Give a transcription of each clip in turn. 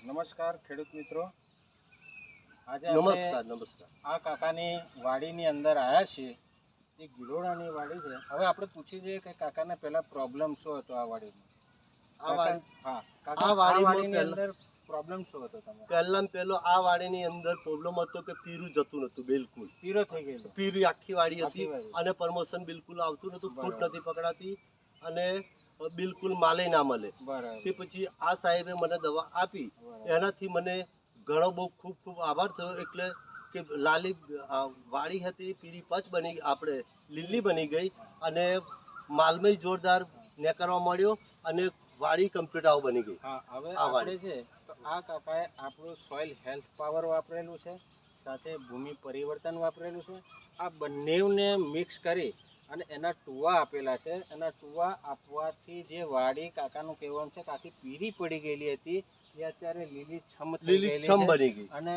નમસ્કાર ખેડૂત મિત્રો, આજે નમસ્કાર આ કાકાની વાડીની અંદર આવ્યા છીએ. એ ગિલોડાની વાડી છે. હવે આપણે પૂછી જોઈએ કે કાકાને પહેલા પ્રોબ્લેમ શું હતો આ વાડીમાં. આ વાડીની અંદર પ્રોબ્લેમ શું હતો તમારે? પહેલો આ વાડીની અંદર પ્રોબ્લેમ હતો કે પીરું જતું નતું, બિલકુલ પીરો થઈ ગયેલો. પીરી આખી વાડી હતી અને પ્રમોશન બિલકુલ આવતું નતું, ફૂટ નથી પકડાતી અને બિલકુલ માલે ના મળે. તે પછી આ સાહેબે મને દવા આપી, એનાથી મને ઘણો બહુ ખૂબ ખૂબ આભાર થયો. એટલે કે લાલી વાડી હતી પીરી પચ બની, આપણે લીલી બની ગઈ અને માલમય જોરદાર નેકરવા મળ્યો અને વાડી કમ્પ્લીટ આવ બની ગઈ. હવે આપણે છે તો આ કાકાએ આપણું સોઇલ હેલ્થ પાવર વાપરેલું છે, સાથે ભૂમિ પરિવર્તન વાપરેલું છે. આ બંનેને મિક્સ કરી અને એના ટુવા આપેલા છે. એના ટુવા આપવાથી જે વાડી કાકાનું કહેવાનું છે કે આખી પીરી પડી ગયેલી હતી એ અત્યારે લીલીછમ બની ગઈ અને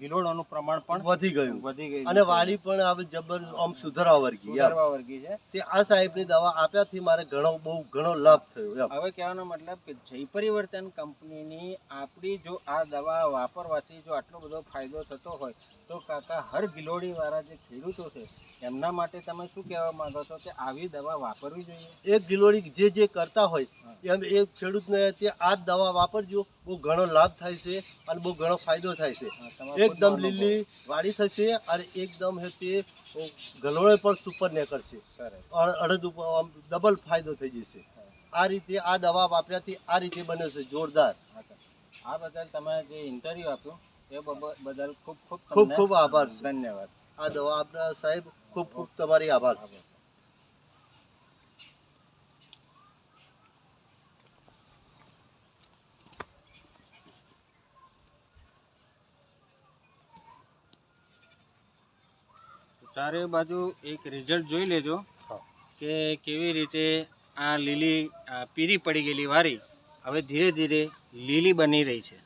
ગિલોડાનું પ્રમાણ પણ વધી ગયું અને વાડી પણ હવે જબર આમ સુધારવા વર્ગી છે. તે આ સાહેબની દવા આપ્યાથી મારે ઘણો લાભ થયો. હવે કહેવાનો મતલબ કે જય પરિવર્તન કંપનીની આપણી જો આ દવા વાપરવાથી જો આટલો બધો ફાયદો થતો હોય તો કાકા હર ગિલોડી વાળા જે ખેડૂતો છે એમના માટે તમે શું કહેવા માંગો છો કે આવી દવા વાપરવી જોઈએ? એક ગિલોડી જે કરતા હોય એમ એ ખેડૂતને આ જ દવા વાપરજો, બહુ ઘણો લાભ થાય છે અને બહુ ઘણો ફાયદો થાય છે. એકદમ લીલી વાડી થશે અને એકદમ તે ગલોળે પણ સુપર નીકળશે, અડદ ઉપર ડબલ ફાયદો થઈ જશે. આ રીતે આ દવા વાપર્યાથી આ રીતે બને છે જોરદાર. આ બદલ તમે જે ઇન્ટરવ્યુ આપ્યું એ બદલ ખૂબ ખૂબ આભાર, ધન્યવાદ. આ દવા આપના સાહેબ ખૂબ તમારી આભાર. ચારે બાજુ એક રિઝલ્ટ જોઈ લેજો કે કેવી રીતે આ લીલી પીરી પડી ગયેલી વારી હવે ધીરે ધીરે લીલી બની રહી છે.